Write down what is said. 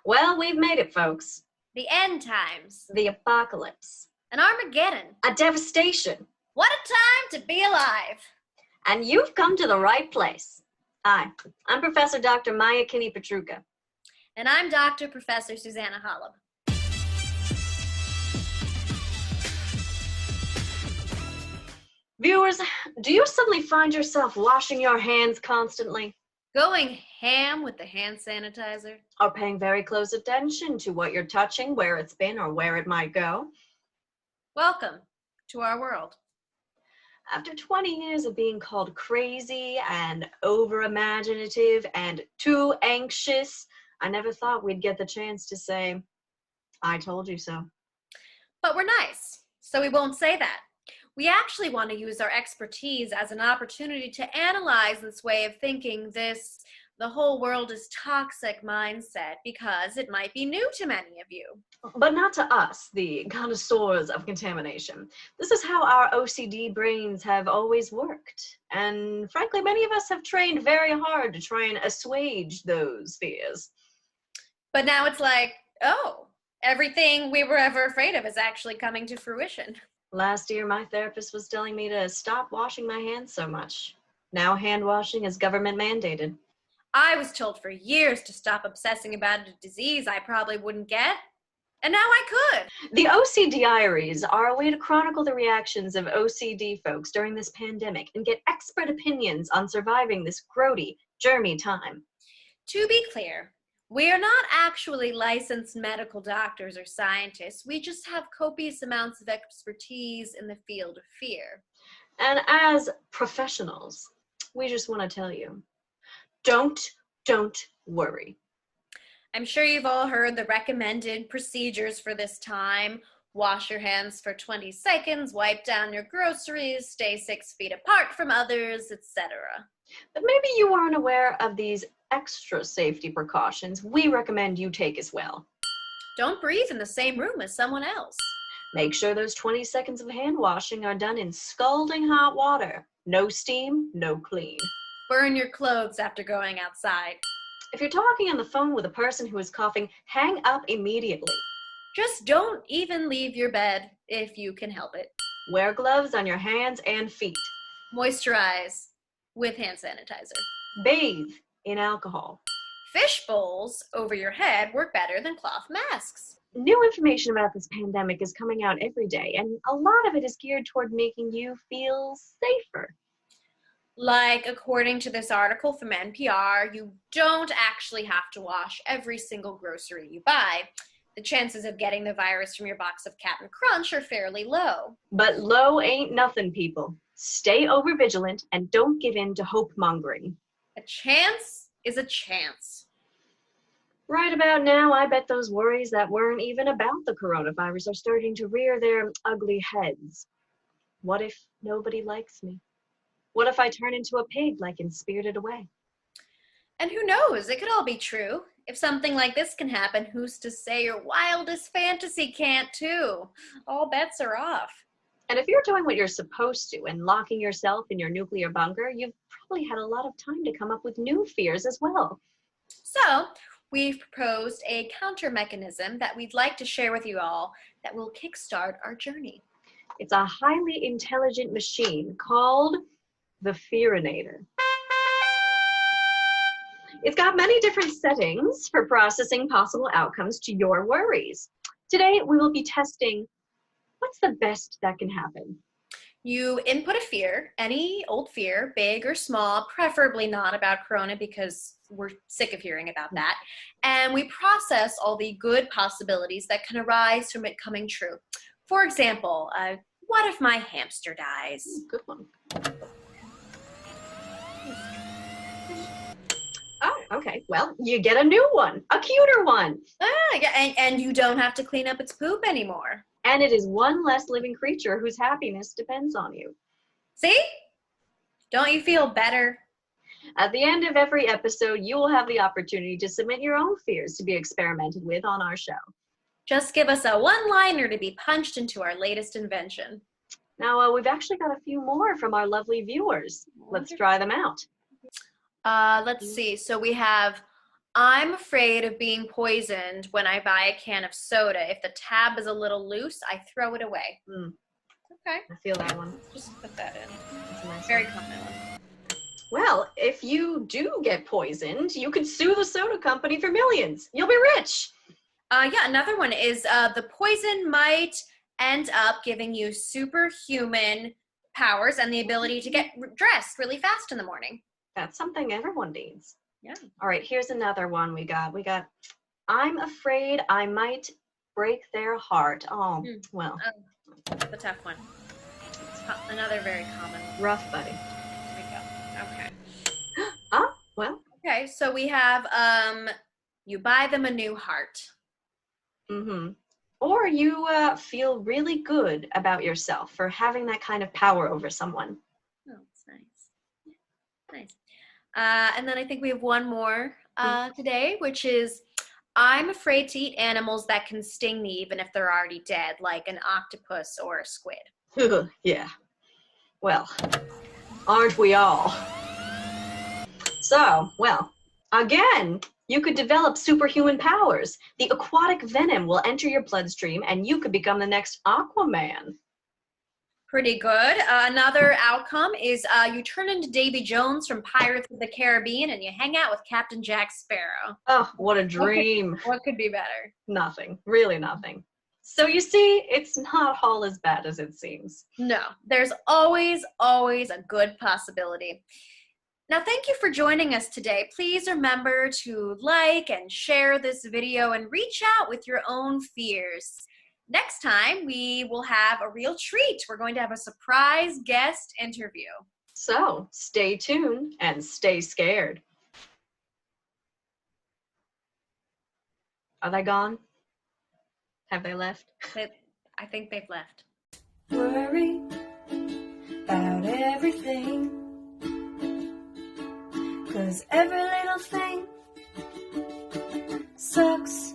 Well, we've made it, folks. The end times. The apocalypse. An Armageddon. A devastation. What a time to be alive. And you've come to the right place. Hi, I'm Professor Dr. Maia Petruka. And I'm Dr. Professor Susannah Hollub. Viewers, do you suddenly find yourself washing your hands constantly? Going ham with the hand sanitizer? Or paying very close attention to what you're touching, where it's been, or where it might go? Welcome to our world. After 20 years of being called crazy and over-imaginative and too anxious, I never thought we'd get the chance to say, I told you so. But we're nice, so we won't say that. We actually want to use our expertise as an opportunity to analyze this way of thinking, the whole world is toxic mindset, because it might be new to many of you. But not to us, the connoisseurs of contamination. This is how our OCD brains have always worked. And frankly, many of us have trained very hard to try and assuage those fears. But now it's like, oh, everything we were ever afraid of is actually coming to fruition. Last year, my therapist was telling me to stop washing my hands so much. Now hand washing is government mandated. I was told for years to stop obsessing about a disease I probably wouldn't get, and now I could. The OCDiaries are a way to chronicle the reactions of OCD folks during this pandemic and get expert opinions on surviving this grody, germy time. To be clear, we are not actually licensed medical doctors or scientists. We just have copious amounts of expertise in the field of fear. And as professionals, we just want to tell you, don't worry. I'm sure you've all heard the recommended procedures for this time. Wash your hands for 20 seconds, wipe down your groceries, stay 6 feet apart from others, etc. But maybe you aren't aware of these extra safety precautions we recommend you take as well. Don't breathe in the same room as someone else. Make sure those 20 seconds of hand washing are done in scalding hot water. No steam, no clean. Burn your clothes after going outside. If you're talking on the phone with a person who is coughing, hang up immediately. Just don't even leave your bed if you can help it. Wear gloves on your hands and feet. Moisturize with hand sanitizer. Bathe in alcohol. Fish bowls over your head work better than cloth masks. New information about this pandemic is coming out every day, and a lot of it is geared toward making you feel safer. Like, according to this article from NPR, you don't actually have to wash every single grocery you buy. The chances of getting the virus from your box of Cap'n Crunch are fairly low. But low ain't nothing, people. Stay over-vigilant and don't give in to hope-mongering. A chance is a chance. Right about now, I bet those worries that weren't even about the coronavirus are starting to rear their ugly heads. What if nobody likes me? What if I turn into a pig like in Spirited Away? And who knows, it could all be true. If something like this can happen, who's to say your wildest fantasy can't too? All bets are off. And if you're doing what you're supposed to and locking yourself in your nuclear bunker, you've probably had a lot of time to come up with new fears as well. So, we've proposed a counter mechanism that we'd like to share with you all that will kickstart our journey. It's a highly intelligent machine called the Fearinator. It's got many different settings for processing possible outcomes to your worries. Today, we will be testing what's the best that can happen. You input a fear, any old fear, big or small, preferably not about Corona because we're sick of hearing about that. And we process all the good possibilities that can arise from it coming true. For example, what if my hamster dies? Good one. Oh, okay. Well, you get a new one, a cuter one. Yeah, and you don't have to clean up its poop anymore. And it is one less living creature whose happiness depends on you. See? Don't you feel better? At the end of every episode, you will have the opportunity to submit your own fears to be experimented with on our show. Just give us a one-liner to be punched into our latest invention. Now, we've actually got a few more from our lovely viewers. Let's try them out. Let's see. So we have, I'm afraid of being poisoned when I buy a can of soda. If the tab is a little loose, I throw it away. Okay. I feel that one. Just put that in. That's a nice Very one. common one. Well, if you do get poisoned, you could sue the soda company for millions. You'll be rich. Yeah, another one is the poison might end up giving you superhuman powers and the ability to get dressed really fast in the morning. That's something everyone needs. Yeah. All right, here's another one we got. I'm afraid I might break their heart. Oh, well. The tough one. Another very common one. Rough, buddy. There we go. Okay. Well. Okay, so we have you buy them a new heart. Or you feel really good about yourself for having that kind of power over someone. Oh, that's nice. Nice. And then I think we have one more today, which is I'm afraid to eat animals that can sting me even if they're already dead, like an octopus or a squid. Yeah. Well, aren't we all? So, well, again, you could develop superhuman powers. The aquatic venom will enter your bloodstream and you could become the next Aquaman. Pretty good. Another outcome is you turn into Davy Jones from Pirates of the Caribbean and you hang out with Captain Jack Sparrow. Oh, what a dream. What could be better? Nothing. Really nothing. So you see, it's not all as bad as it seems. No, there's always, always a good possibility. Now, thank you for joining us today. Please remember to like and share this video and reach out with your own fears. Next time, we will have a real treat. We're going to have a surprise guest interview. So stay tuned and stay scared. Are they gone? Have they left? I think they've left. Worry about everything, 'cause every little thing sucks